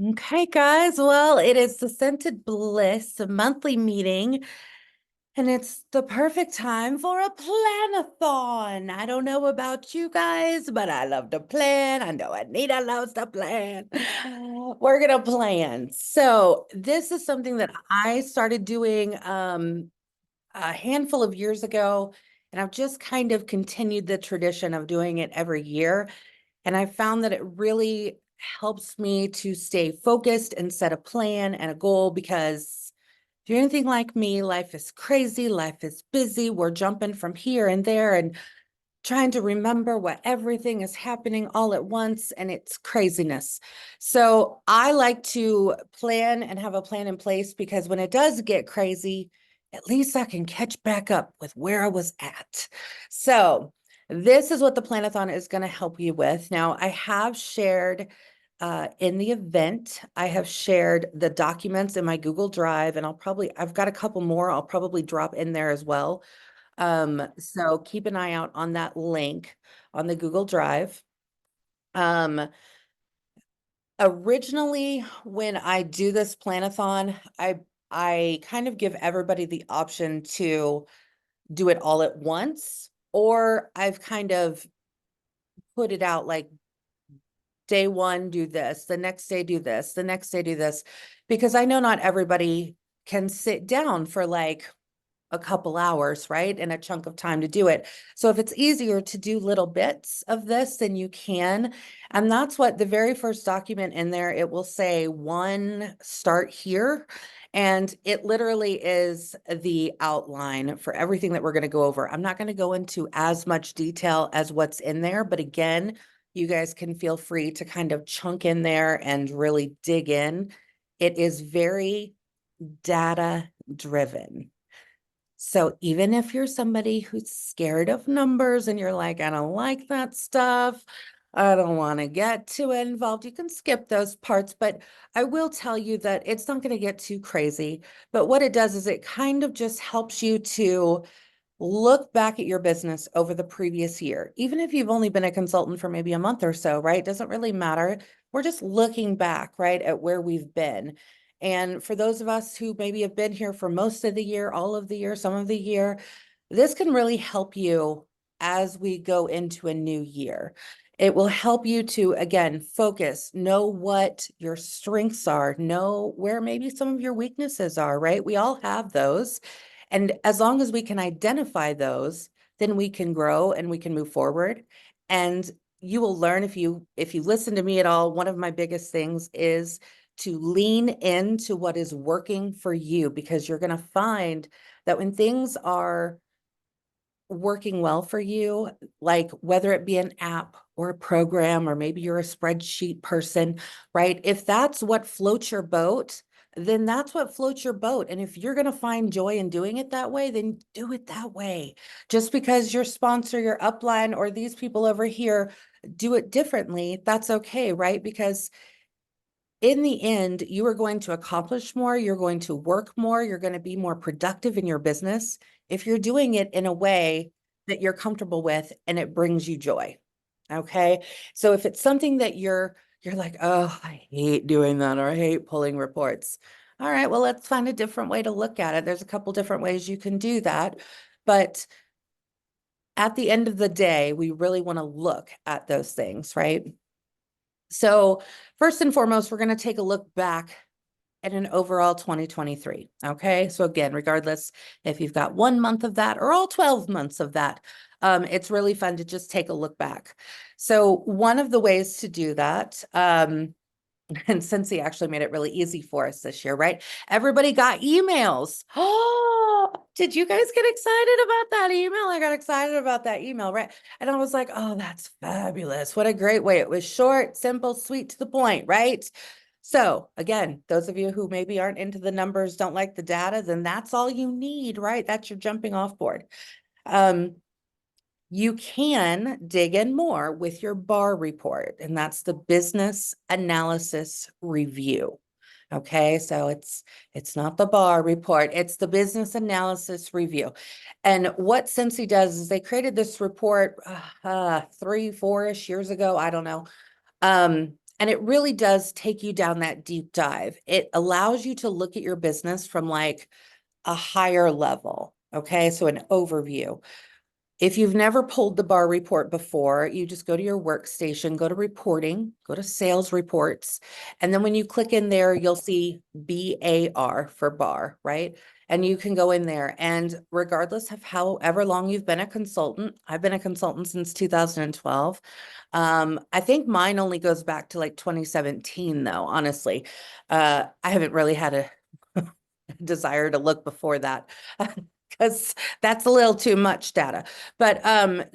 Okay, guys. Well, it is the Scented Bliss, a monthly meeting, and it's the perfect time for a planathon. I don't know about you guys, but I love to plan. I know Anita loves to plan. We're gonna plan. So this is something that I started doing a handful of years ago, and I've just kind of continued the tradition of doing it every year. And I found that it really helps me to stay focused and set a plan and a goal because if you're anything like me, life is crazy, life is busy. We're jumping from here and there and trying to remember what everything is happening all at once, and it's craziness. So I like to plan and have a plan in place because when it does get crazy, at least I can catch back up with where I was at. So this is what the Planathon is going to help you with. Now, I have shared in the event, I have shared the documents in my Google Drive, and I've got a couple more I'll probably drop in there as well. So keep an eye out on that link on the Google Drive. Um, Originally, when I do this planathon, I kind of give everybody the option to do it all at once, or I've kind of put it out like day one, do this, the next day, do this, the next day, do this, because I know not everybody can sit down for like a couple hours, right? And a chunk of time to do it. So if it's easier to do little bits of this, then you can. And that's what the very first document in there, it will say one, start here. And it literally is the outline for everything that we're going to go over. I'm not going to go into as much detail as what's in there, but again, you guys can feel free to kind of chunk in there and really dig in. It is very data driven. So even if you're somebody who's scared of numbers and you're like, I don't like that stuff, I don't want to get too involved, you can skip those parts. But I will tell you that it's not going to get too crazy. But what it does is it kind of just helps you to look back at your business over the previous year. Even if you've only been a consultant for maybe a month or so, right? It doesn't really matter. We're just looking back, right, at where we've been. And for those of us who maybe have been here for most of the year, all of the year, some of the year, this can really help you as we go into a new year. It will help you to, again, focus, know what your strengths are, know where maybe some of your weaknesses are, right? We all have those. And as long as we can identify those, then we can grow and we can move forward. And you will learn if you listen to me at all, one of my biggest things is to lean into what is working for you, because you're going to find that when things are working well for you, like whether it be an app or a program, or maybe you're a spreadsheet person, right? If that's what floats your boat, then that's what floats your boat. And if you're going to find joy in doing it that way, then do it that way. Just because your sponsor, your upline, or these people over here do it differently, that's okay, right? Because in the end, you are going to accomplish more, you're going to work more, you're going to be more productive in your business if you're doing it in a way that you're comfortable with and it brings you joy. Okay. So if it's something that you're like, oh, I hate doing that, or I hate pulling reports. All right, well, let's find a different way to look at it. There's a couple different ways you can do that. But at the end of the day, we really want to look at those things, right? So first and foremost, we're going to take a look back at an overall 2023. Okay. So again, regardless if you've got 1 month of that or all 12 months of that, it's really fun to just take a look back. So one of the ways to do that, and Scentsy actually made it really easy for us this year, right? Everybody got emails. Oh, did you guys get excited about that email? I got excited about that email, right? And I was like, oh, that's fabulous. What a great way. It was short, simple, sweet, to the point, right? So again, those of you who maybe aren't into the numbers, don't like the data, then that's all you need, right? That's your jumping off board. You can dig in more with your BAR report, and that's the business analysis review. Okay, so it's not the BAR report, it's the business analysis review. And what Scentsy does is they created this report 3, 4-ish years ago, I don't know. And it really does take you down that deep dive. It allows you to look at your business from like a higher level. Okay. So an overview. If you've never pulled the bar report before, you just go to your workstation, go to reporting, go to sales reports. And then when you click in there, you'll see BAR for bar, right? And you can go in there, and regardless of however long you've been a consultant, I've been a consultant since 2012. I think mine only goes back to like 2017 though, honestly. I haven't really had a desire to look before that because that's a little too much data. But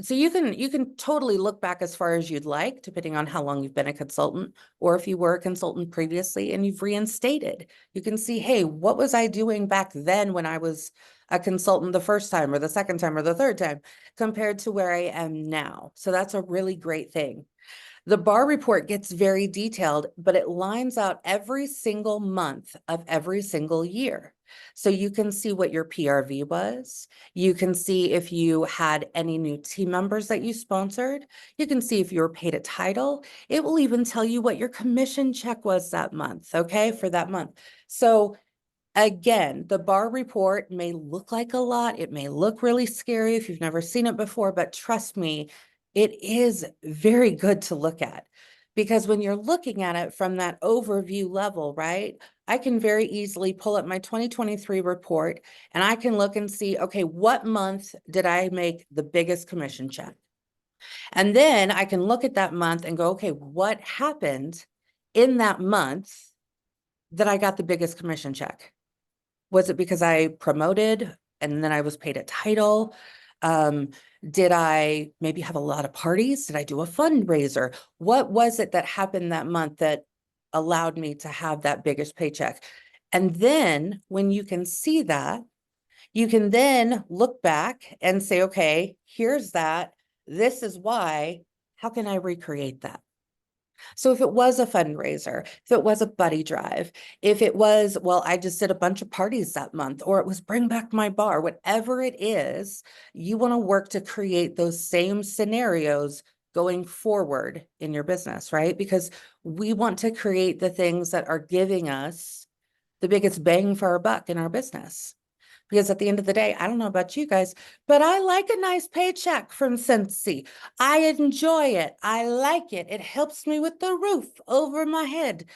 so you can totally look back as far as you'd like, depending on how long you've been a consultant, or if you were a consultant previously and you've reinstated. You can see, hey, what was I doing back then when I was a consultant the first time or the second time or the third time compared to where I am now. So that's a really great thing. The bar report gets very detailed, but it lines out every single month of every single year. So you can see what your PRV was. You can see if you had any new team members that you sponsored. You can see if you were paid a title. It will even tell you what your commission check was that month, okay, for that month. So again, the bar report may look like a lot. It may look really scary if you've never seen it before, but trust me, it is very good to look at, because when you're looking at it from that overview level, right? I can very easily pull up my 2023 report and I can look and see, okay, what month did I make the biggest commission check? And then I can look at that month and go, okay, what happened in that month that I got the biggest commission check? Was it because I promoted and then I was paid a title? Did I maybe have a lot of parties? Did I do a fundraiser? What was it that happened that month that allowed me to have that biggest paycheck? And then when you can see that, you can then look back and say, okay, here's that. This is why. How can I recreate that? So if it was a fundraiser, if it was a buddy drive, if it was, well, I just did a bunch of parties that month, or it was bring back my bar, whatever it is, you want to work to create those same scenarios going forward in your business, right? Because we want to create the things that are giving us the biggest bang for our buck in our business. Because at the end of the day, I don't know about you guys, but I like a nice paycheck from Scentsy. I enjoy it. I like it. It helps me with the roof over my head.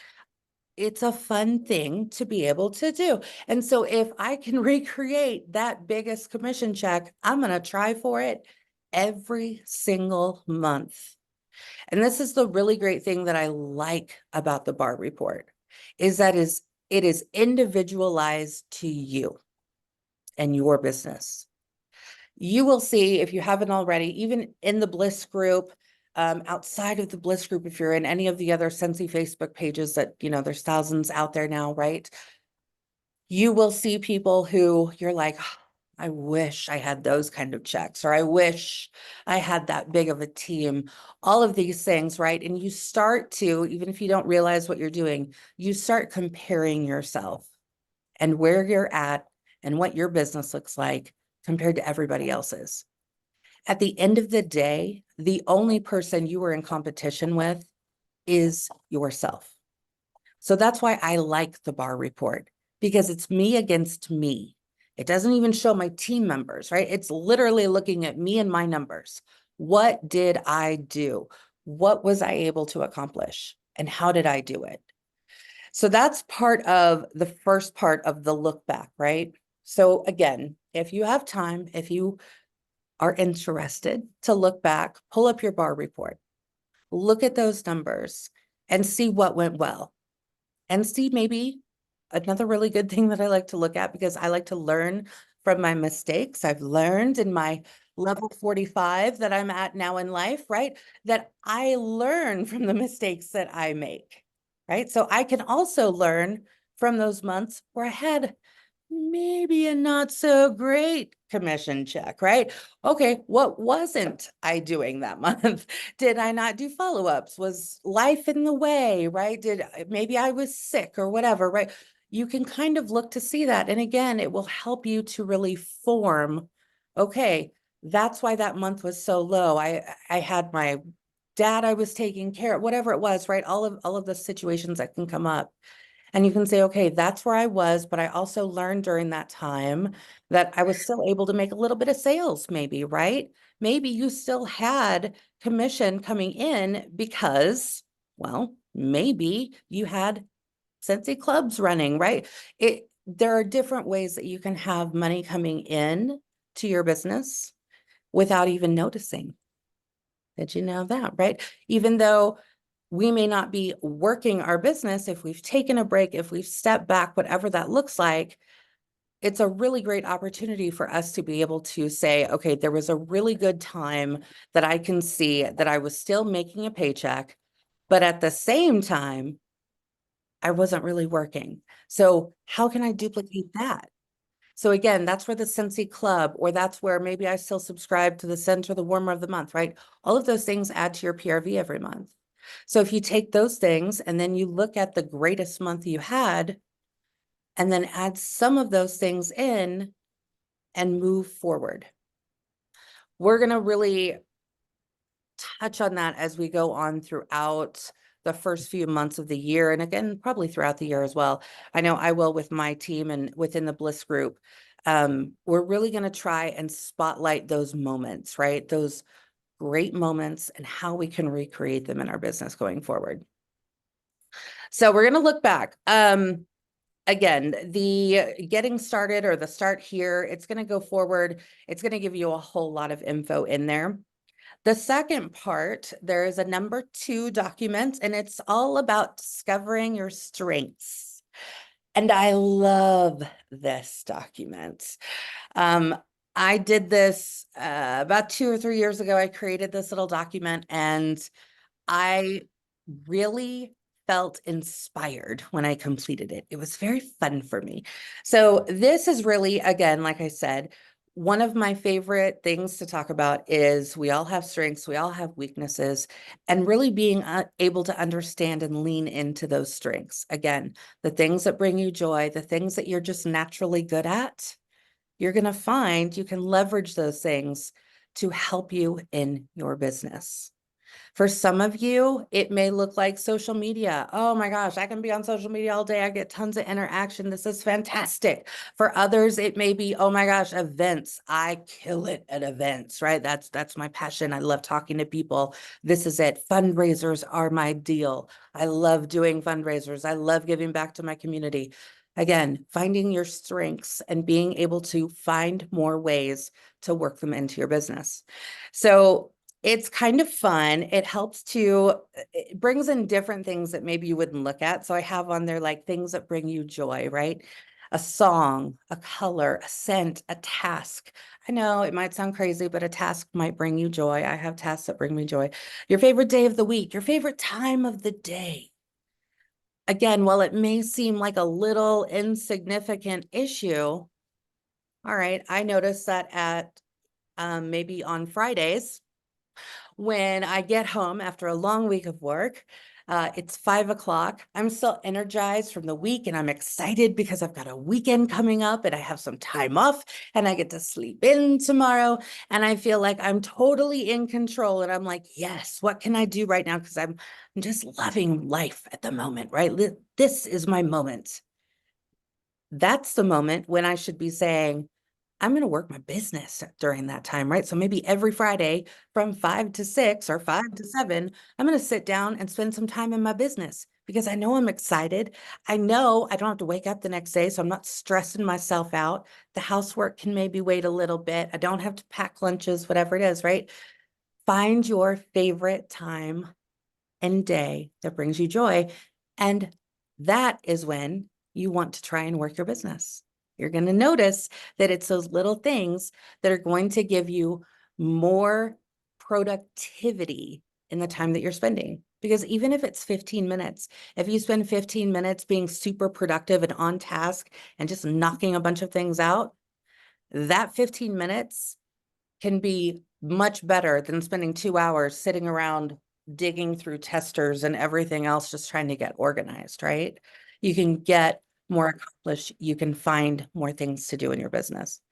It's a fun thing to be able to do. And so if I can recreate that biggest commission check, I'm going to try for it every single month. And this is the really great thing that I like about the bar report, is that it is individualized to you and your business. You will see, if you haven't already, even in the Bliss group, outside of the Bliss group, if you're in any of the other Scentsy Facebook pages that, there's thousands out there now, right? You will see people who you're like, "Oh, I wish I had those kind of checks," or I wish I had that big of a team, all of these things, right? And you start to, even if you don't realize what you're doing, you start comparing yourself and where you're at and what your business looks like compared to everybody else's. At the end of the day, the only person you are in competition with is yourself. So that's why I like the bar report, because it's me against me. It doesn't even show my team members, right? It's literally looking at me and my numbers. What did I do? What was I able to accomplish? And how did I do it? So that's part of the first part of the look back, right? So again, if you have time, if you are interested to look back, pull up your bar report, look at those numbers and see what went well, and see maybe another really good thing that I like to look at, because I like to learn from my mistakes. I've learned in my level 45 that I'm at now in life, right? That I learn from the mistakes that I make, right? So I can also learn from those months where I had maybe a not so great commission check, right? Okay, what wasn't I doing that month? Did I not do follow-ups? Was life in the way, right? Maybe I was sick or whatever, right? You can kind of look to see that. And again, it will help you to really form, okay, that's why that month was so low. I had my dad I was taking care of, whatever it was, right? All of the situations that can come up. And you can say, okay, that's where I was, but I also learned during that time that I was still able to make a little bit of sales, maybe, right? Maybe you still had commission coming in because, well, maybe you had Scentsy clubs running, right? There are different ways that you can have money coming in to your business without even noticing. Did you know that, right? Even though we may not be working our business, if we've taken a break, if we've stepped back, whatever that looks like, it's a really great opportunity for us to be able to say, okay, there was a really good time that I can see that I was still making a paycheck, but at the same time, I wasn't really working. So how can I duplicate that? So again, that's where the Scentsy Club, or that's where maybe I still subscribe to the Scent or the Warmer of the Month, right? All of those things add to your PRV every month. So if you take those things and then you look at the greatest month you had, and then add some of those things in and move forward. We're going to really touch on that as we go on throughout the first few months of the year. And again, probably throughout the year as well. I know I will with my team and within the Bliss group. We're really going to try and spotlight those moments, right? Those great moments and how we can recreate them in our business going forward. So we're going to look back. Again, the getting started or the start here, it's going to go forward. It's going to give you a whole lot of info in there. The second part, there is a number 2 document, and it's all about discovering your strengths. And I love this document. I did this about 2 or 3 years ago. I created this little document, and I really felt inspired when I completed it. It was very fun for me. So this is really, again, like I said, one of my favorite things to talk about is we all have strengths, we all have weaknesses, and really being able to understand and lean into those strengths. Again, the things that bring you joy, the things that you're just naturally good at, you're going to find you can leverage those things to help you in your business. For some of you, it may look like social media. Oh my gosh, I can be on social media all day. I get tons of interaction. This is fantastic. For others, it may be, oh my gosh, events. I kill it at events, right? That's my passion. I love talking to people. This is it. Fundraisers are my deal. I love doing fundraisers. I love giving back to my community. Again, finding your strengths and being able to find more ways to work them into your business. So it's kind of fun. It helps to, it brings in different things that maybe you wouldn't look at. So I have on there like things that bring you joy, right? A song, a color, a scent, a task. I know it might sound crazy, but a task might bring you joy. I have tasks that bring me joy. Your favorite day of the week, your favorite time of the day. Again, while it may seem like a little insignificant issue, all right, I noticed that at maybe on Fridays, when I get home after a long week of work, it's 5 o'clock. I'm still energized from the week and I'm excited because I've got a weekend coming up and I have some time off and I get to sleep in tomorrow. And I feel like I'm totally in control. And I'm like, yes, what can I do right now? Because I'm just loving life at the moment, right? This is my moment. That's the moment when I should be saying, I'm going to work my business during that time, right? So maybe every Friday from 5 to 6 or 5 to 7, I'm going to sit down and spend some time in my business because I know I'm excited. I know I don't have to wake up the next day, so I'm not stressing myself out. The housework can maybe wait a little bit. I don't have to pack lunches, whatever it is, right? Find your favorite time and day that brings you joy. And that is when you want to try and work your business. You're going to notice that it's those little things that are going to give you more productivity in the time that you're spending. Because even if it's 15 minutes, if you spend 15 minutes being super productive and on task and just knocking a bunch of things out, that 15 minutes can be much better than spending 2 hours sitting around digging through testers and everything else, just trying to get organized, right? You can get more accomplished. You can find more things to do in your business.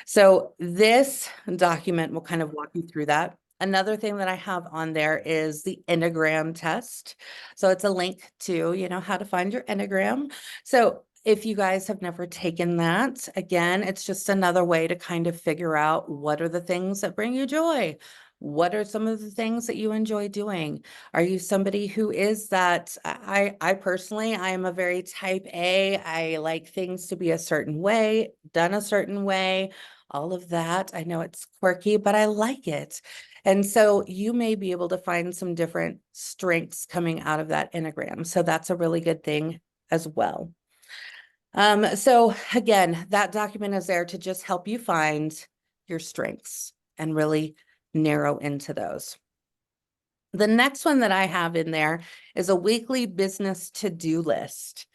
So this document will kind of walk you through that. Another thing that I have on there is the Enneagram test. So it's a link to, how to find your Enneagram. So if you guys have never taken that, again, it's just another way to kind of figure out what are the things that bring you joy. What are some of the things that you enjoy doing? Are you somebody who is that? I personally, I am a very type A. I like things to be a certain way, done a certain way, all of that. I know it's quirky, but I like it. And so you may be able to find some different strengths coming out of that Enneagram. So that's a really good thing as well. So again, that document is there to just help you find your strengths and really narrow into those. The next one that I have in there is a weekly business to-do list.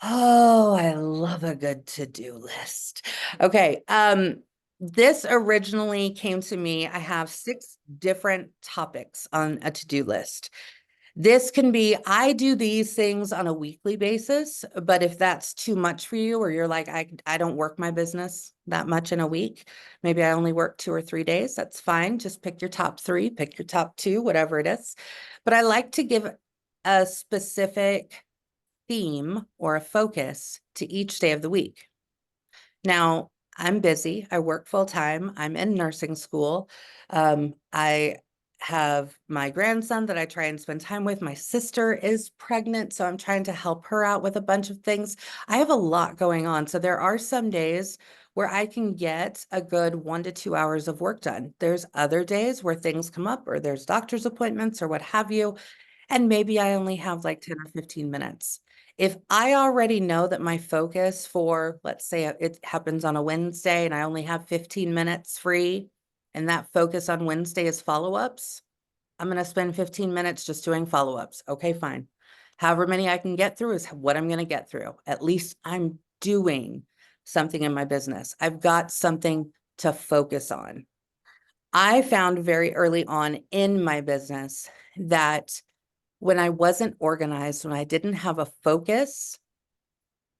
Oh, I love a good to-do list. Okay, this originally came to me. I have 6 different topics on a to-do list. This can be, I do these things on a weekly basis, but if that's too much for you, or you're like, I don't work my business that much in a week, maybe I only work 2 or 3 days, that's fine. Just pick your top 3, pick your top 2, whatever it is. But I like to give a specific theme or a focus to each day of the week. Now, I'm busy. I work full time. I'm in nursing school. I have my grandson that I try and spend time with. My sister is pregnant, so I'm trying to help her out with a bunch of things. I have a lot going on. So there are some days where I can get a good 1 to 2 hours of work done. There's other days where things come up, or there's doctor's appointments or what have you. And maybe I only have like 10 or 15 minutes. If I already know that my focus for, let's say it happens on a Wednesday and I only have 15 minutes free, and that focus on Wednesday is follow-ups, I'm going to spend 15 minutes just doing follow-ups. Okay, fine. However many I can get through is what I'm going to get through. At least I'm doing something in my business. I've got something to focus on. I found very early on in my business that when I wasn't organized, when I didn't have a focus,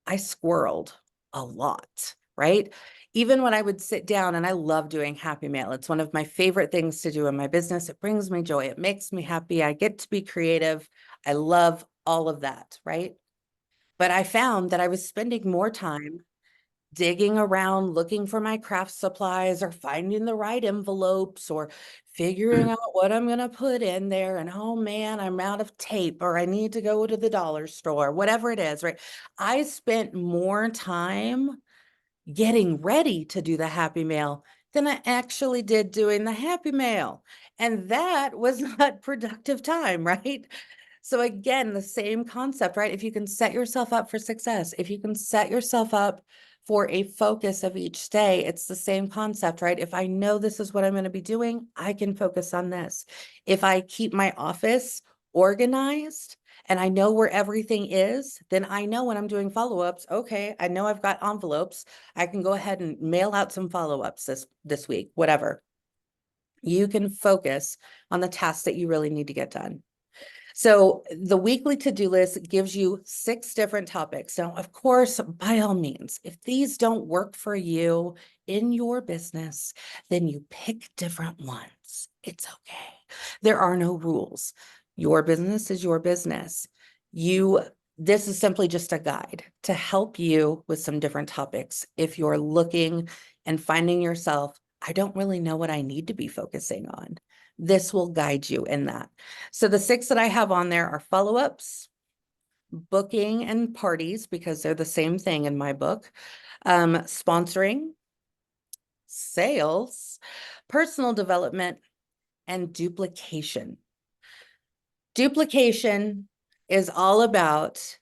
I squirreled a lot, right? Even when I would sit down, and I love doing Happy Mail. It's one of my favorite things to do in my business. It brings me joy. It makes me happy. I get to be creative. I love all of that, right? But I found that I was spending more time digging around, looking for my craft supplies, or finding the right envelopes, or figuring out what I'm going to put in there. And oh man, I'm out of tape, or I need to go to the dollar store, whatever it is, right? I spent more time getting ready to do the Happy Mail than I actually did doing the Happy Mail. And that was not productive time, right? So again, the same concept, right? If you can set yourself up for success, if you can set yourself up for a focus of each day, it's the same concept, right? If I know this is what I'm going to be doing, I can focus on this. If I keep my office organized and I know where everything is, then I know when I'm doing follow-ups, okay, I know I've got envelopes. I can go ahead and mail out some follow-ups this week, whatever. You can focus on the tasks that you really need to get done. So the weekly to-do list gives you 6 different topics. Now, of course, by all means, if these don't work for you in your business, then you pick different ones. It's okay. There are no rules. Your business is your business. This is simply just a guide to help you with some different topics. If you're looking and finding yourself, I don't really know what I need to be focusing on, this will guide you in that. So the 6 that I have on there are follow-ups, booking and parties, because they're the same thing in my book, sponsoring, sales, personal development, and duplication. Duplication is all about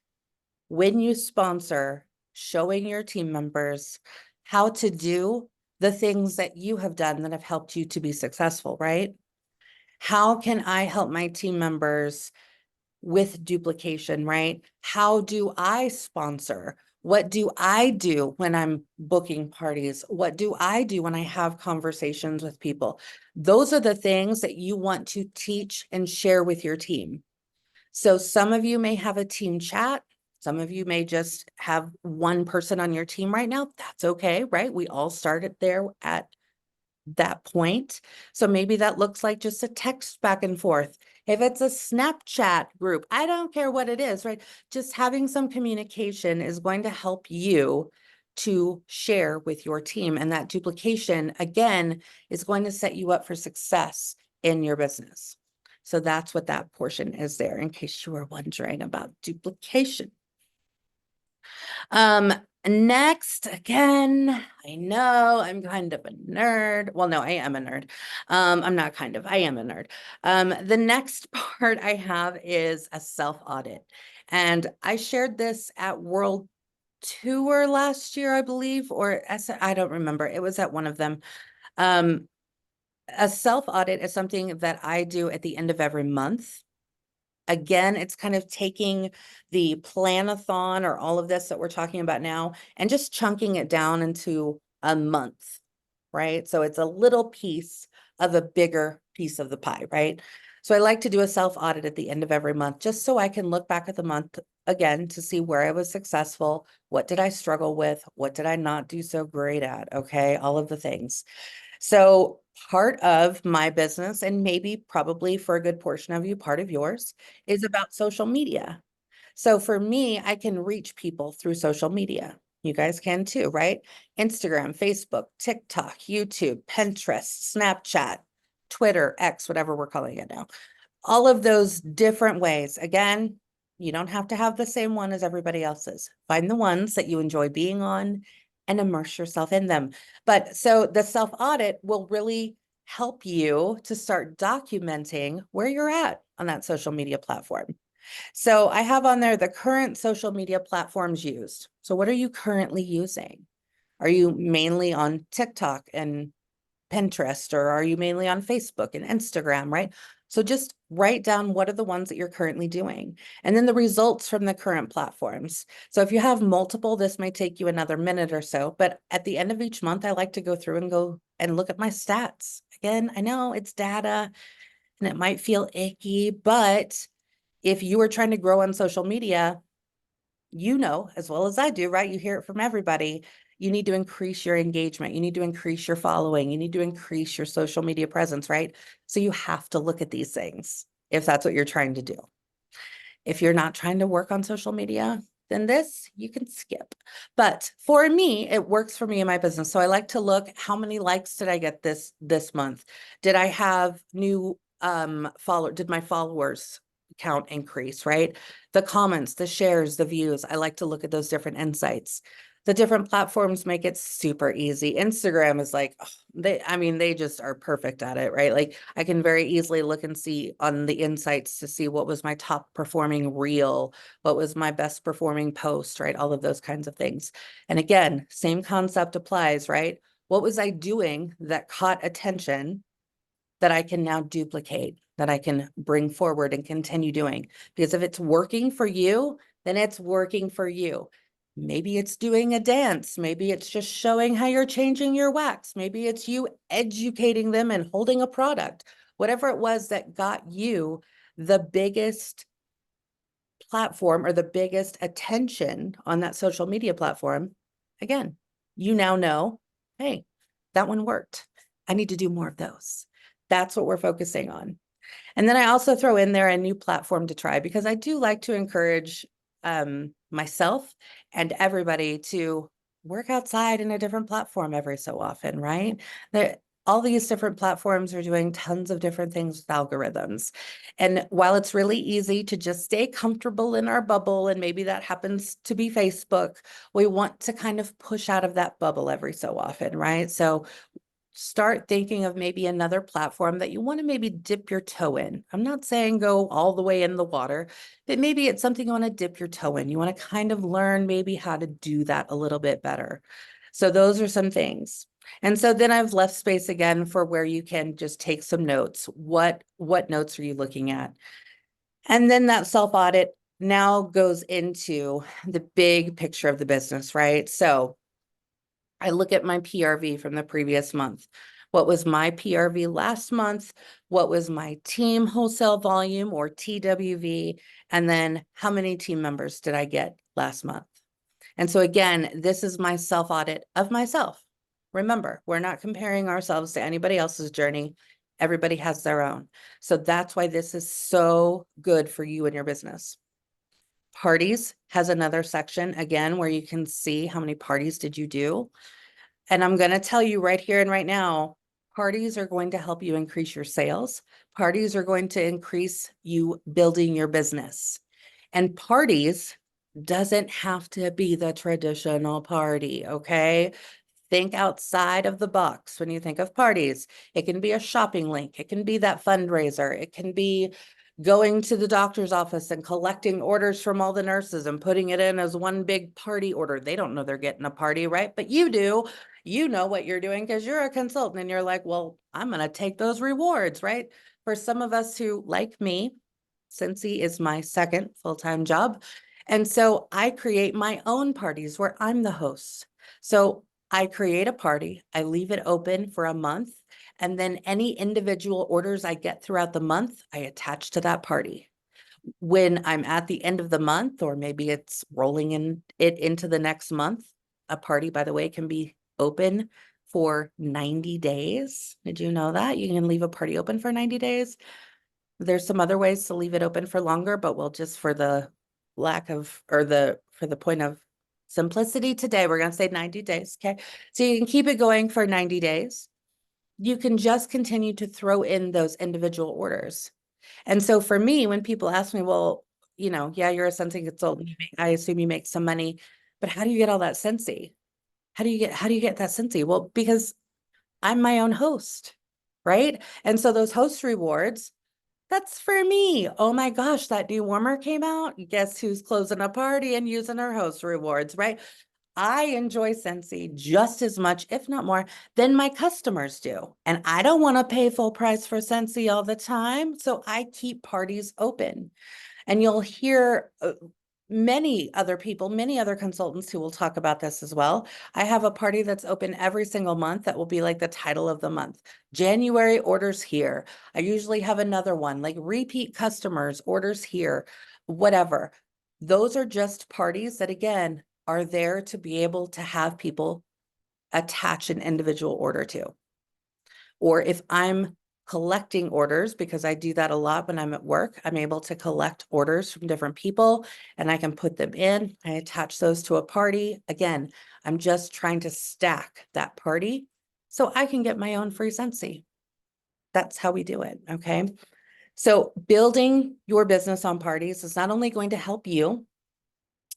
when you sponsor, showing your team members how to do the things that you have done that have helped you to be successful, right? How can I help my team members with duplication, right? How do I sponsor? What do I do when I'm booking parties? What do I do when I have conversations with people? Those are the things that you want to teach and share with your team. So some of you may have a team chat. Some of you may just have one person on your team right now. That's okay, right? We all started there at that point. So maybe that looks like just a text back and forth. If it's a Snapchat group, I don't care what it is, right? Just having some communication is going to help you to share with your team. And that duplication, again, is going to set you up for success in your business. So that's what that portion is there, in case you were wondering about duplication. Next, again, I know I'm kind of a nerd. Well, no, I am a nerd. I'm not kind of, I am a nerd. The next part I have is a self-audit. And I shared this at World Tour last year, I believe, or I don't remember. It was at one of them. A self-audit is something that I do at the end of every month. Again, it's kind of taking the planathon or all of this that we're talking about now and just chunking it down into a month, right? So it's a little piece of a bigger piece of the pie, right? So I like to do a self-audit at the end of every month, just so I can look back at the month again to see where I was successful, what did I struggle with, what did I not do so great at, okay? All of the things. So part of my business, and maybe probably for a good portion of you, part of yours, is about social media. So for me, I can reach people through social media. You guys can too, right? Instagram, Facebook, TikTok, YouTube, Pinterest, Snapchat, Twitter, X, whatever we're calling it now. All of those different ways. Again, you don't have to have the same one as everybody else's. Find the ones that you enjoy being on and immerse yourself in them. But so the self-audit will really help you to start documenting where you're at on that social media platform. So I have on there the current social media platforms used. So what are you currently using? Are you mainly on TikTok and Pinterest, or are you mainly on Facebook and Instagram, right? So just write down what are the ones that you're currently doing, and then the results from the current platforms. So if you have multiple, this may take you another minute or so, but at the end of each month, I like to go through and go and look at my stats. Again, I know it's data and it might feel icky, but if you are trying to grow on social media, you know as well as I do, right? You hear it from everybody. You need to increase your engagement. You need to increase your following. You need to increase your social media presence, right? So you have to look at these things if that's what you're trying to do. If you're not trying to work on social media, then this you can skip. But for me, it works for me in my business. So I like to look, how many likes did I get this month? Did I have new did my followers count increase, right? The comments, the shares, the views. I like to look at those different insights. The different platforms make it super easy. Instagram is like, they just are perfect at it, right? Like I can very easily look and see on the insights to see what was my top performing reel, what was my best performing post, right? All of those kinds of things. And again, same concept applies, right? What was I doing that caught attention that I can now duplicate, that I can bring forward and continue doing? Because if it's working for you, then it's working for you. Maybe it's doing a dance. Maybe it's just showing how you're changing your wax. Maybe it's you educating them and holding a product. Whatever it was that got you the biggest platform or the biggest attention on that social media platform, again, you now know, hey, that one worked. I need to do more of those. That's what we're focusing on. And then I also throw in there a new platform to try, because I do like to encourage myself and everybody to work outside in a different platform every so often, right? All these different platforms are doing tons of different things with algorithms. And while it's really easy to just stay comfortable in our bubble, and maybe that happens to be Facebook, we want to kind of push out of that bubble every so often, right? So start thinking of maybe another platform that you want to maybe dip your toe in. I'm not saying go all the way in the water, but maybe it's something you want to dip your toe in. You want to kind of learn maybe how to do that a little bit better. So those are some things. And so then I've left space again for where you can just take some notes. What notes are you looking at? And then that self-audit now goes into the big picture of the business, right? So I look at my PRV from the previous month. What was my PRV last month? What was my team wholesale volume, or TWV? And then how many team members did I get last month? And so again, this is my self-audit of myself. Remember, we're not comparing ourselves to anybody else's journey. Everybody has their own. So that's why this is so good for you and your business. Parties has another section again where you can see how many parties did you do. And I'm going to tell you right here and right now, parties are going to help you increase your sales. Parties are going to increase you building your business. And parties doesn't have to be the traditional party, okay? Think outside of the box when you think of parties. It can be a shopping link. It can be that fundraiser. It can be going to the doctor's office and collecting orders from all the nurses and putting it in as one big party order. They don't know they're getting a party, right? But you do. You know what you're doing because you're a consultant and you're like, well, I'm going to take those rewards, right? For some of us who, like me, Scentsy is my second full-time job. And so I create my own parties where I'm the host. So I create a party, I leave it open for a month, and then any individual orders I get throughout the month, I attach to that party. When I'm at the end of the month, or maybe it's rolling into the next month, a party, by the way, can be open for 90 days. Did you know that? You can leave a party open for 90 days. There's some other ways to leave it open for longer, but we'll just for the lack of, or for the point of simplicity today, we're going to say 90 days. Okay. So you can keep it going for 90 days. You can just continue to throw in those individual orders. And so for me, when people ask me, well, yeah, you're a Scentsy consultant. I assume you make some money, but how do you get all that Scentsy? How do you get that Scentsy? Well, because I'm my own host, right? And so those host rewards, that's for me. Oh my gosh, that new warmer came out. Guess who's closing a party and using her host rewards, right? I enjoy Scentsy just as much, if not more, than my customers do. And I don't want to pay full price for Scentsy all the time. So I keep parties open. And you'll hear many other people, many other consultants who will talk about this as well. I have a party that's open every single month that will be like the title of the month. January orders here. I usually have another one like repeat customers, orders here, whatever. Those are just parties that, again, are there to be able to have people attach an individual order to. Or if I'm collecting orders, because I do that a lot when I'm at work, I'm able to collect orders from different people and I can put them in. I attach those to a party. Again, I'm just trying to stack that party so I can get my own free Scentsy. That's how we do it. Okay. So building your business on parties is not only going to help you,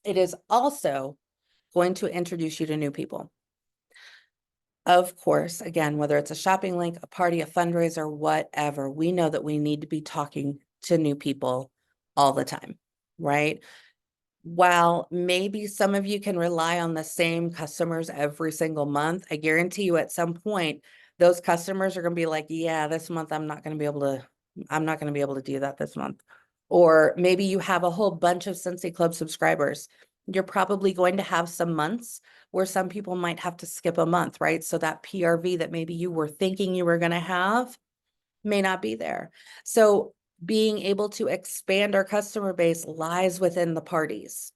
it is also going to introduce you to new people. Of course, again, whether it's a shopping link, a party, a fundraiser, whatever, we know that we need to be talking to new people all the time, right? While maybe some of you can rely on the same customers every single month, I guarantee you at some point, those customers are going to be like, yeah, this month I'm not going to be able to do that this month. Or maybe you have a whole bunch of Scentsy Club subscribers. You're probably going to have some months where some people might have to skip a month, right? So that PRV that maybe you were thinking you were going to have may not be there. So being able to expand our customer base lies within the parties.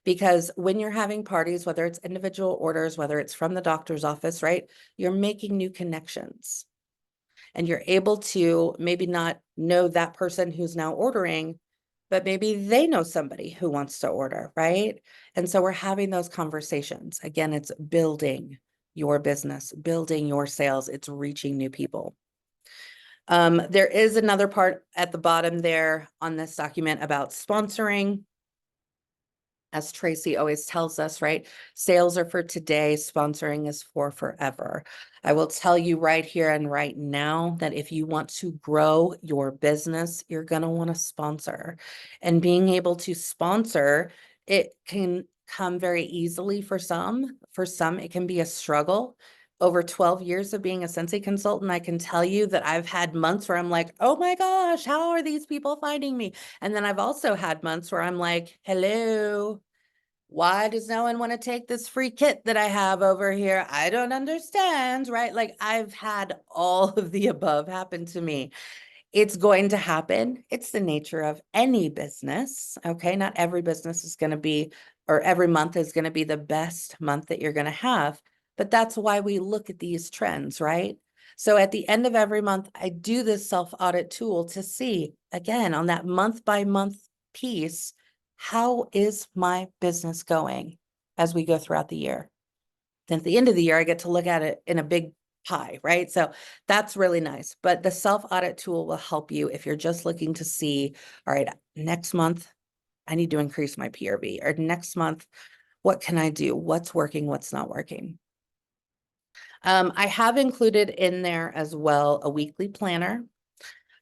Because when you're having parties, whether it's individual orders, whether it's from the doctor's office, right, you're making new connections. And you're able to maybe not know that person who's now ordering, but maybe they know somebody who wants to order, right? And so we're having those conversations. Again, it's building your business, building your sales, it's reaching new people. There is another part at the bottom there on this document about sponsoring. As Tracy always tells us, right? Sales are for today, sponsoring is for forever. I will tell you right here and right now that if you want to grow your business, you're going to want to sponsor. And being able to sponsor, it can come very easily for some. For some, it can be a struggle. Over 12 years of being a Scentsy consultant, I can tell you that I've had months where I'm like, oh my gosh, how are these people finding me? And then I've also had months where I'm like, hello, why does no one want to take this free kit that I have over here? I don't understand, right? Like I've had all of the above happen to me. It's going to happen. It's the nature of any business. Okay. Not every business is going to be, or every month is going to be the best month that you're going to have. But that's why we look at these trends, right? So at the end of every month, I do this self-audit tool to see, again, on that month by month piece, how is my business going as we go throughout the year? Then at the end of the year, I get to look at it in a big pie, right? So that's really nice. But the self-audit tool will help you if you're just looking to see, all right, next month, I need to increase my PRV, or next month, what can I do? What's working? What's not working? I have included in there as well a weekly planner.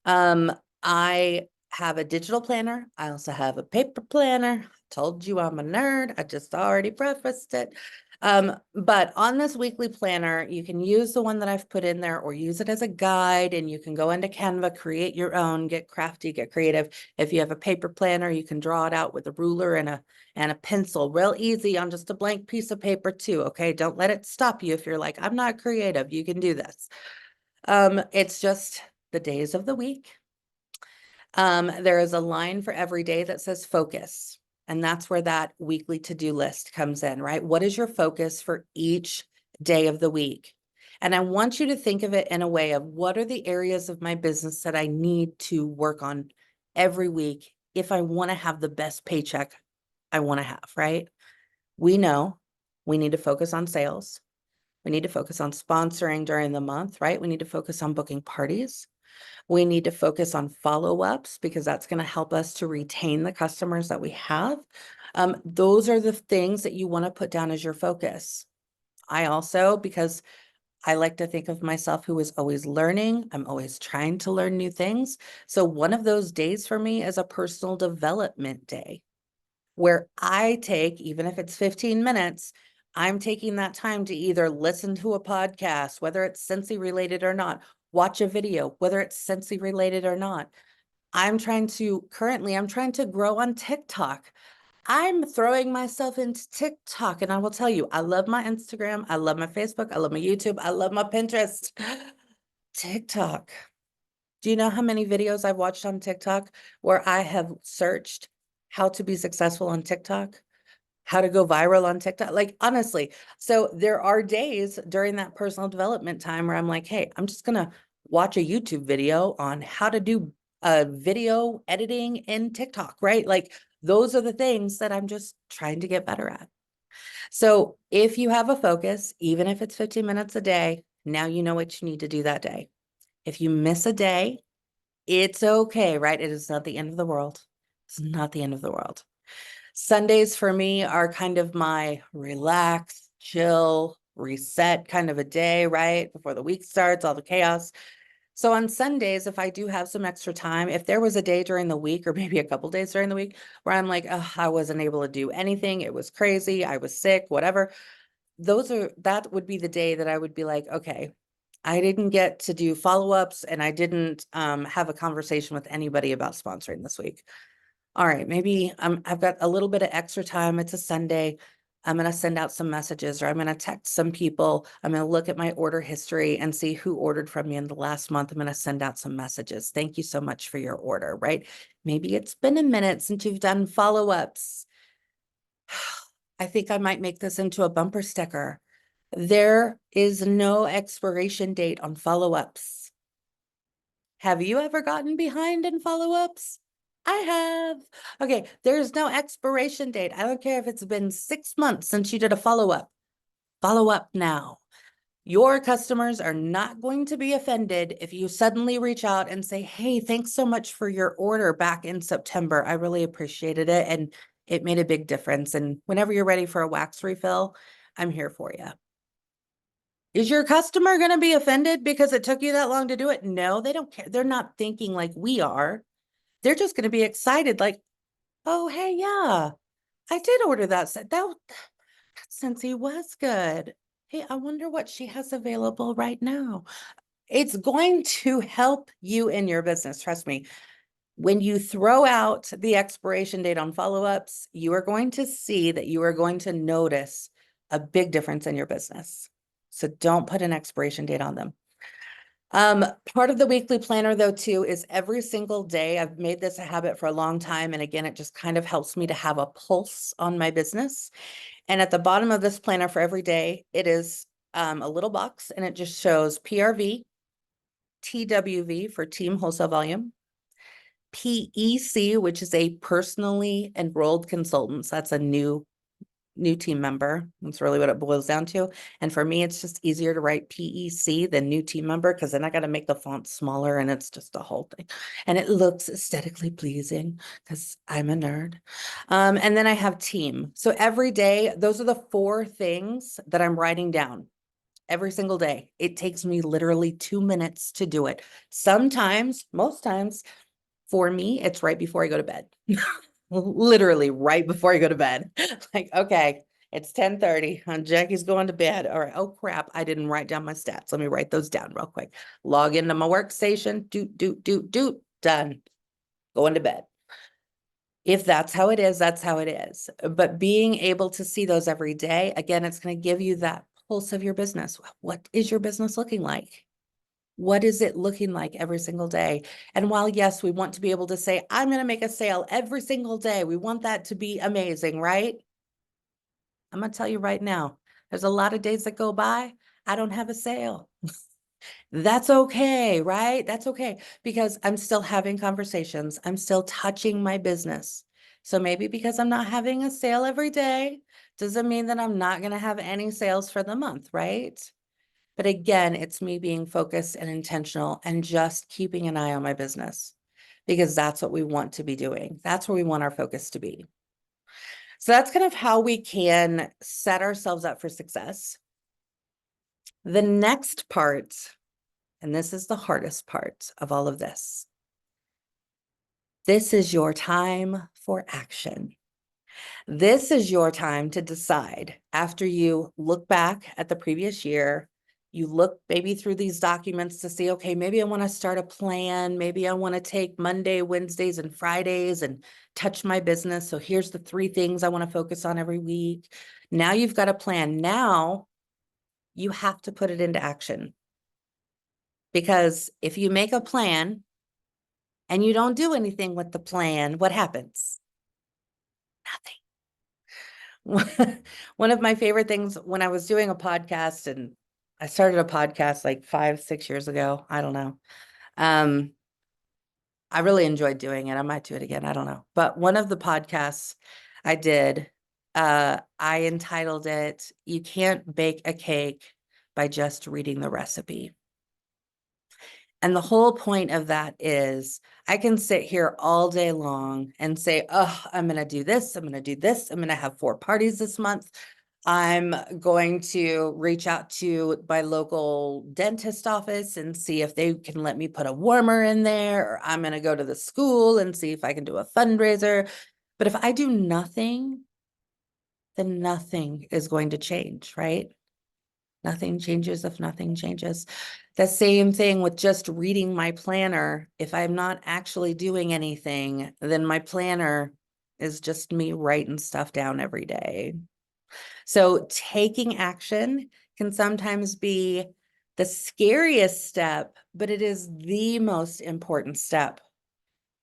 I have a digital planner. I also have a paper planner. Told you I'm a nerd. I just already prefaced it. But on this weekly planner, you can use the one that I've put in there or use it as a guide, and you can go into Canva, create your own, get crafty, get creative. If you have a paper planner, you can draw it out with a ruler and a pencil, real easy on just a blank piece of paper too. Okay. Don't let it stop you. If you're like, I'm not creative, you can do this. It's just the days of the week. There is a line for every day that says focus, and that's where that weekly to-do list comes in, right? What is your focus for each day of the week? And I want you to think of it in a way of, what are the areas of my business that I need to work on every week if I want to have the best paycheck I want to have, right? We know we need to focus on sales. We need to focus on sponsoring during the month, right? We need to focus on booking parties. We need to focus on follow-ups, because that's going to help us to retain the customers that we have. Those are the things that you want to put down as your focus. I also, because I like to think of myself who is always learning, I'm always trying to learn new things. So one of those days for me is a personal development day, where I take, even if it's 15 minutes, I'm taking that time to either listen to a podcast, whether it's Scentsy related or not, watch a video, whether it's Scentsy related or not. Currently, I'm trying to grow on TikTok. I'm throwing myself into TikTok, and I will tell you, I love my Instagram, I love my Facebook, I love my YouTube, I love my Pinterest. TikTok. Do you know how many videos I've watched on TikTok where I have searched how to be successful on TikTok, how to go viral on TikTok? Like, honestly, so there are days during that personal development time where I'm like, hey, I'm just gonna watch a YouTube video on how to do video editing in TikTok, right? Like, those are the things that I'm just trying to get better at. So if you have a focus, even if it's 15 minutes a day, now you know what you need to do that day. If you miss a day, it's okay, right? It is not the end of the world. It's not the end of the world. Sundays for me are kind of my relax, chill, reset kind of a day, right? Before the week starts, all the chaos. So on Sundays, if I do have some extra time, if there was a day during the week, or maybe a couple days during the week, where I'm like, oh, I wasn't able to do anything, it was crazy, I was sick, whatever, that would be the day that I would be like, okay, I didn't get to do follow-ups, and I didn't have a conversation with anybody about sponsoring this week. All right, maybe I've got a little bit of extra time. It's a Sunday. I'm going to send out some messages, or I'm going to text some people. I'm going to look at my order history and see who ordered from me in the last month. I'm going to send out some messages. Thank you so much for your order, right? Maybe it's been a minute since you've done follow-ups. I think I might make this into a bumper sticker. There is no expiration date on follow-ups. Have you ever gotten behind in follow-ups? I have. Okay, there's no expiration date. I don't care if it's been 6 months since you did a follow-up. Follow up now. Your customers are not going to be offended if you suddenly reach out and say, hey, thanks so much for your order back in September. I really appreciated it, and it made a big difference. And whenever you're ready for a wax refill, I'm here for you. Is your customer going to be offended because it took you that long to do it? No, they don't care. They're not thinking like we are. They're just going to be excited, like, oh, hey, yeah, I did order that set. That Scentsy was good. Hey, I wonder what she has available right now. It's going to help you in your business. Trust me. When you throw out the expiration date on follow-ups, you are going to see that you are going to notice a big difference in your business. So don't put an expiration date on them. Part of the weekly planner though, too, is every single day. I've made this a habit for a long time. And again, it just kind of helps me to have a pulse on my business. And at the bottom of this planner for every day, it is a little box, and it just shows PRV, TWV for team wholesale volume, PEC, which is a personally enrolled consultant. So that's a new team member. That's really what it boils down to. And for me, it's just easier to write PEC than new team member, because then I got to make the font smaller, and it's just a whole thing. And it looks aesthetically pleasing because I'm a nerd. And then I have team. So every day, those are the 4 things that I'm writing down every single day. It takes me literally 2 minutes to do it. Sometimes, most times, for me, it's right before I go to bed. Literally right before I go to bed. Like, okay, it's 10:30 and Jacqui's going to bed. All right. Oh crap. I didn't write down my stats. Let me write those down real quick. Log into my workstation. Done. Going to bed. If that's how it is, that's how it is. But being able to see those every day, again, it's going to give you that pulse of your business. What is your business looking like? What is it looking like every single day? And while, yes, we want to be able to say, I'm going to make a sale every single day. We want that to be amazing, right? I'm going to tell you right now, there's a lot of days that go by, I don't have a sale. That's okay, right? That's okay, because I'm still having conversations. I'm still touching my business. So maybe because I'm not having a sale every day, doesn't mean that I'm not going to have any sales for the month, right? But again, it's me being focused and intentional and just keeping an eye on my business, because that's what we want to be doing. That's where we want our focus to be. So that's kind of how we can set ourselves up for success. The next part, and this is the hardest part of all of this, this is your time for action. This is your time to decide, after you look back at the previous year, you look maybe through these documents to see, okay, maybe I want to start a plan. Maybe I want to take Monday, Wednesdays, and Fridays and touch my business. So here's the 3 things I want to focus on every week. Now you've got a plan. Now you have to put it into action. Because if you make a plan and you don't do anything with the plan, what happens? Nothing. One of my favorite things when I was doing a podcast, and I started a podcast like 5-6 years ago, I don't know. I really enjoyed doing it. I might do it again. I don't know. But one of the podcasts I did, I entitled it, "You Can't Bake a Cake by Just Reading the Recipe." And the whole point of that is I can sit here all day long and say, oh, I'm going to do this. I'm going to do this. I'm going to have 4 parties this month. I'm going to reach out to my local dentist office and see if they can let me put a warmer in there, or I'm going to go to the school and see if I can do a fundraiser. But if I do nothing, then nothing is going to change, right? Nothing changes if nothing changes. The same thing with just reading my planner. If I'm not actually doing anything, then my planner is just me writing stuff down every day. So taking action can sometimes be the scariest step, but it is the most important step.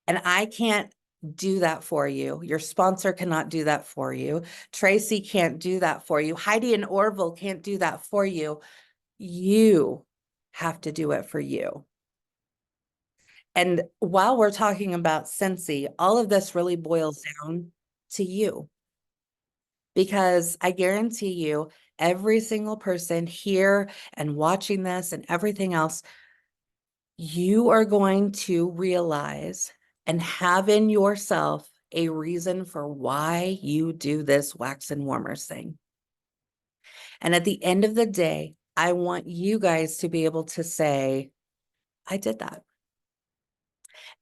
And I can't do that for you. Your sponsor cannot do that for you. Tracy can't do that for you. Heidi and Orville can't do that for you. You have to do it for you. And while we're talking about Scentsy, all of this really boils down to you. Because I guarantee you, every single person here and watching this and everything else, you are going to realize and have in yourself a reason for why you do this wax and warmers thing. And at the end of the day, I want you guys to be able to say, I did that.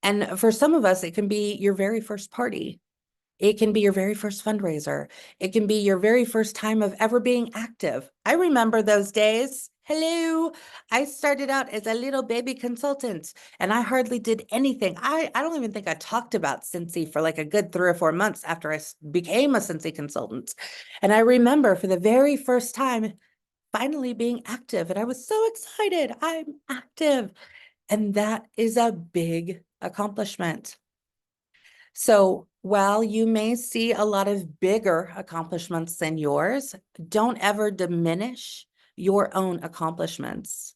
And for some of us, it can be your very first party. It can be your very first fundraiser. It can be your very first time of ever being active. I remember those days. Hello. I started out as a little baby consultant and I hardly did anything. I don't even think I talked about Scentsy for like a good 3 or 4 months after I became a Scentsy consultant. And I remember for the very first time finally being active, and I was so excited. I'm active. And that is a big accomplishment. So while you may see a lot of bigger accomplishments than yours, don't ever diminish your own accomplishments.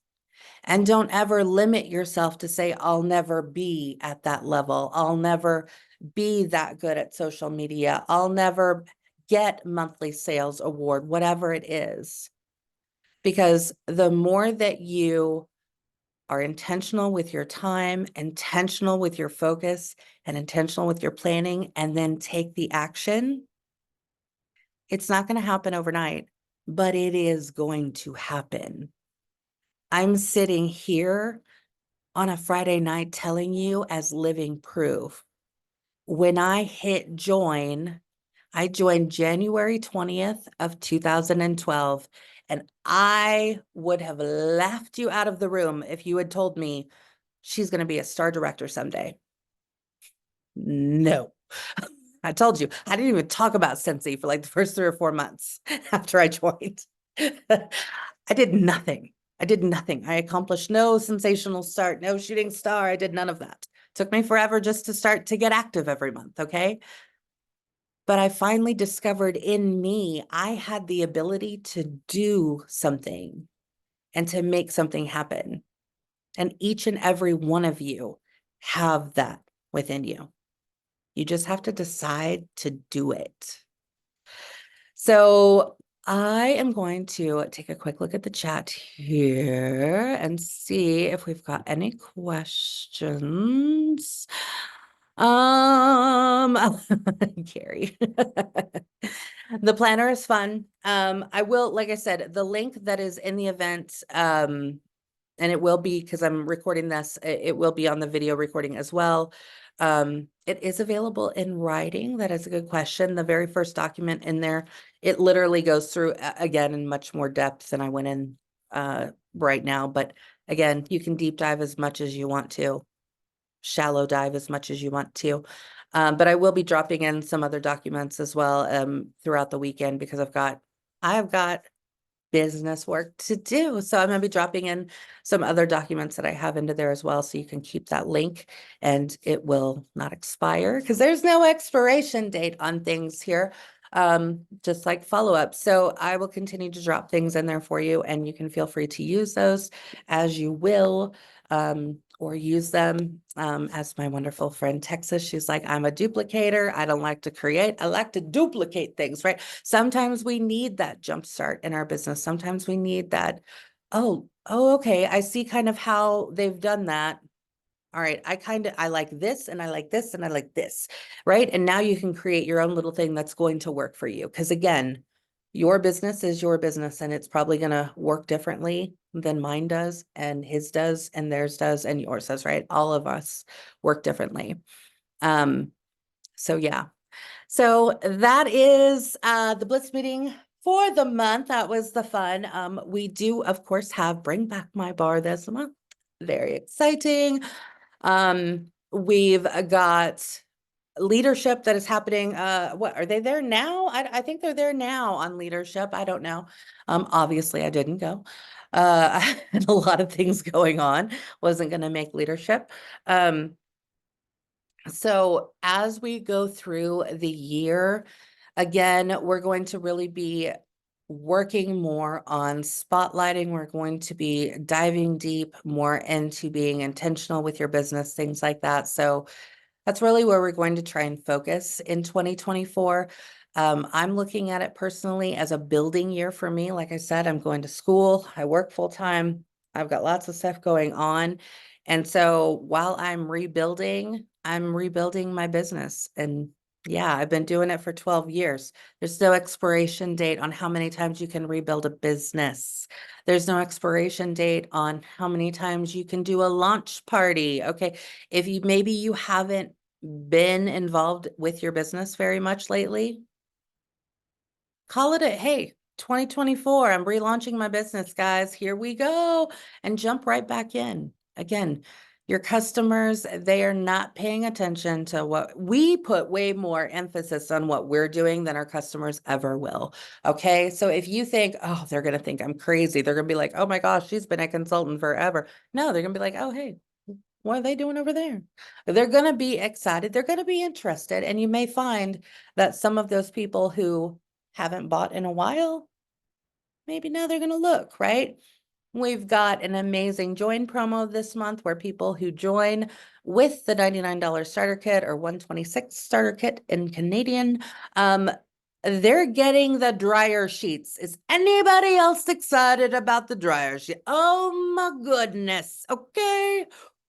And don't ever limit yourself to say, I'll never be at that level. I'll never be that good at social media. I'll never get monthly sales award, whatever it is. Because the more that you are intentional with your time, intentional with your focus, and intentional with your planning, and then take the action, it's not going to happen overnight, but it is going to happen. I'm sitting here on a Friday night telling you as living proof. When I hit join, I joined January 20th of 2012, and I would have laughed you out of the room if you had told me she's going to be a star director someday. No. I told you, I didn't even talk about Scentsy for like the first 3 or 4 months after I joined. I did nothing. I did nothing. I accomplished no sensational start, no shooting star. I did none of that. Took me forever just to start to get active every month, okay? But I finally discovered in me, I had the ability to do something and to make something happen. And each and every one of you have that within you. You just have to decide to do it. So I am going to take a quick look at the chat here and see if we've got any questions. Carrie. The planner is fun. I will, like I said, the link that is in the event, and it will be, because I'm recording this, it will be on the video recording as well. It is available in writing. That is a good question. The very first document in there, it literally goes through again in much more depth than I went in right now. But again, you can deep dive as much as you want to, shallow dive as much as you want to. But I will be dropping in some other documents as well throughout the weekend, because I've got business work to do. So I'm going to be dropping in some other documents that I have into there as well. So you can keep that link and it will not expire, because there's no expiration date on things here. Just like follow-up. So I will continue to drop things in there for you, and you can feel free to use those as you will. Or use them as my wonderful friend Texas. She's like, I'm a duplicator. I don't like to create. I like to duplicate things, right? Sometimes we need that jump start in our business. Sometimes we need that, oh, okay. I see kind of how they've done that. All right, I like this and I like this and I like this, right? And now you can create your own little thing that's going to work for you. Because again, your business is your business, and it's probably going to work differently than mine does, and his does, and theirs does, and yours does, right? All of us work differently. So yeah. So that is the Blitz meeting for the month. That was the fun. We do, of course, have Bring Back My Bar this month. Very exciting. We've got leadership that is happening. What are they there now? I think they're there now on leadership. I don't know. Obviously I didn't go. I had a lot of things going on. Wasn't going to make leadership. So as we go through the year, again, we're going to really be working more on spotlighting. We're going to be diving deep more into being intentional with your business, things like that. So that's really where we're going to try and focus in 2024. I'm looking at it personally as a building year for me. Like I said, I'm going to school, I work full time, I've got lots of stuff going on. And so while I'm rebuilding my business. And yeah, I've been doing it for 12 years. There's no expiration date on how many times you can rebuild a business. There's no expiration date on how many times you can do a launch party. Okay. If maybe you haven't been involved with your business very much lately, call it hey, 2024, I'm relaunching my business, guys. Here we go. And jump right back in. Again, your customers, they are not paying attention to what we put way more emphasis on what we're doing than our customers ever will. Okay. So if you think, oh, they're going to think I'm crazy, they're going to be like, oh my gosh, she's been a consultant forever. No, they're going to be like, oh, hey, what are they doing over there? They're going to be excited. They're going to be interested. And you may find that some of those people who haven't bought in a while, maybe now they're going to look, right? We've got an amazing join promo this month where people who join with the $99 starter kit or 126 starter kit in Canadian, they're getting the dryer sheets. Is anybody else excited about the dryer sheet? Oh my goodness. Okay.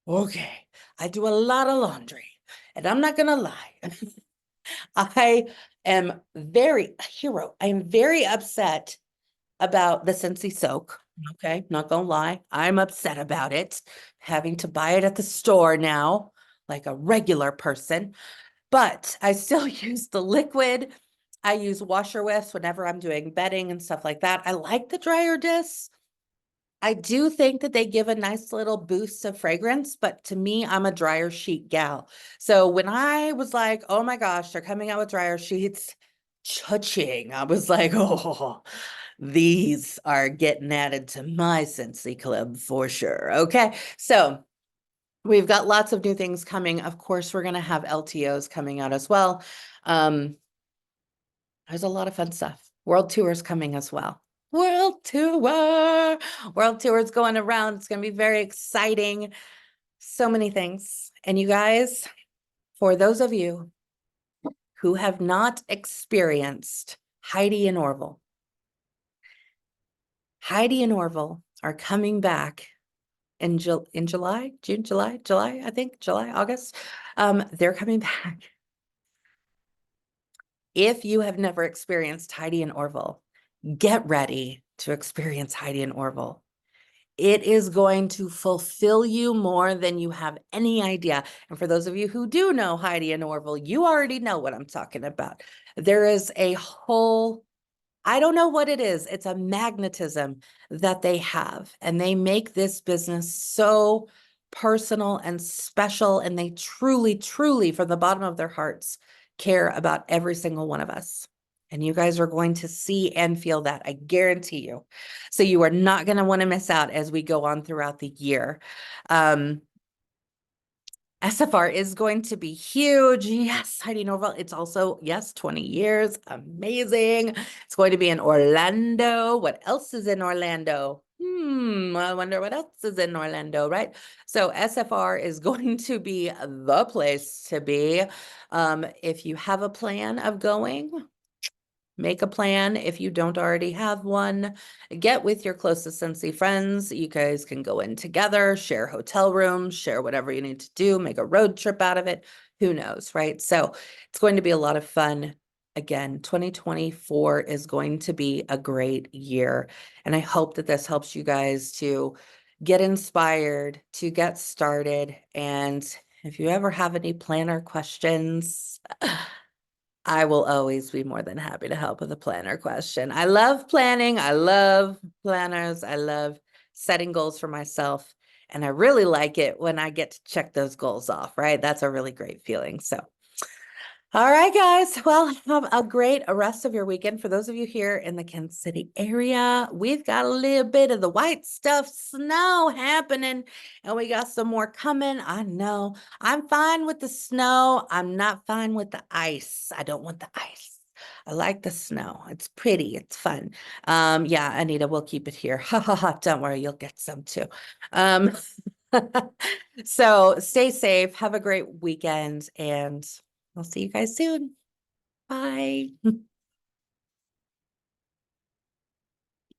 Okay. I do a lot of laundry and I'm not going to lie. I am very hero. I'm very upset about the Scentsy soak. Okay, not gonna lie, I'm upset about it. Having to buy it at the store now, like a regular person. But I still use the liquid. I use washer whiffs whenever I'm doing bedding and stuff like that. I like the dryer discs. I do think that they give a nice little boost of fragrance, but to me, I'm a dryer sheet gal. So when I was like, oh my gosh, they're coming out with dryer sheets, cha-ching, I was like, oh, these are getting added to my Scentsy club for sure. Okay, so we've got lots of new things coming. Of course, we're going to have LTOs coming out as well. There's a lot of fun stuff. World tour is coming as well. World tour. World tour is going around. It's going to be very exciting. So many things. And you guys, for those of you who have not experienced Heidi and Orville, Heidi and Orville are coming back in July, June, July, I think, July, August. They're coming back. If you have never experienced Heidi and Orville, get ready to experience Heidi and Orville. It is going to fulfill you more than you have any idea. And for those of you who do know Heidi and Orville, you already know what I'm talking about. There is a whole, I don't know what it is. It's a magnetism that they have, and they make this business so personal and special. And they truly, truly, from the bottom of their hearts, care about every single one of us. And you guys are going to see and feel that, I guarantee you. So you are not going to want to miss out as we go on throughout the year. SFR is going to be huge. Yes, Heidi Norville. It's also, yes, 20 years. Amazing. It's going to be in Orlando. What else is in Orlando? I wonder what else is in Orlando, right? So SFR is going to be the place to be. If you have a plan of going, make a plan. If you don't already have one, get with your closest Scentsy friends. You guys can go in together, share hotel rooms, share whatever you need to do, make a road trip out of it. Who knows, right? So it's going to be a lot of fun. Again, 2024 is going to be a great year. And I hope that this helps you guys to get inspired, to get started. And if you ever have any planner questions, I will always be more than happy to help with a planner question. I love planning. I love planners. I love setting goals for myself. And I really like it when I get to check those goals off, right? That's a really great feeling. So, all right, guys. Well, have a great rest of your weekend. For those of you here in the Kansas City area, we've got a little bit of the white stuff snow happening, and we got some more coming. I know. I'm fine with the snow. I'm not fine with the ice. I don't want the ice. I like the snow. It's pretty. It's fun. Yeah, Anita, we'll keep it here. Ha ha ha. Don't worry, you'll get some too. Um, so stay safe. Have a great weekend, and I'll see you guys soon. Bye.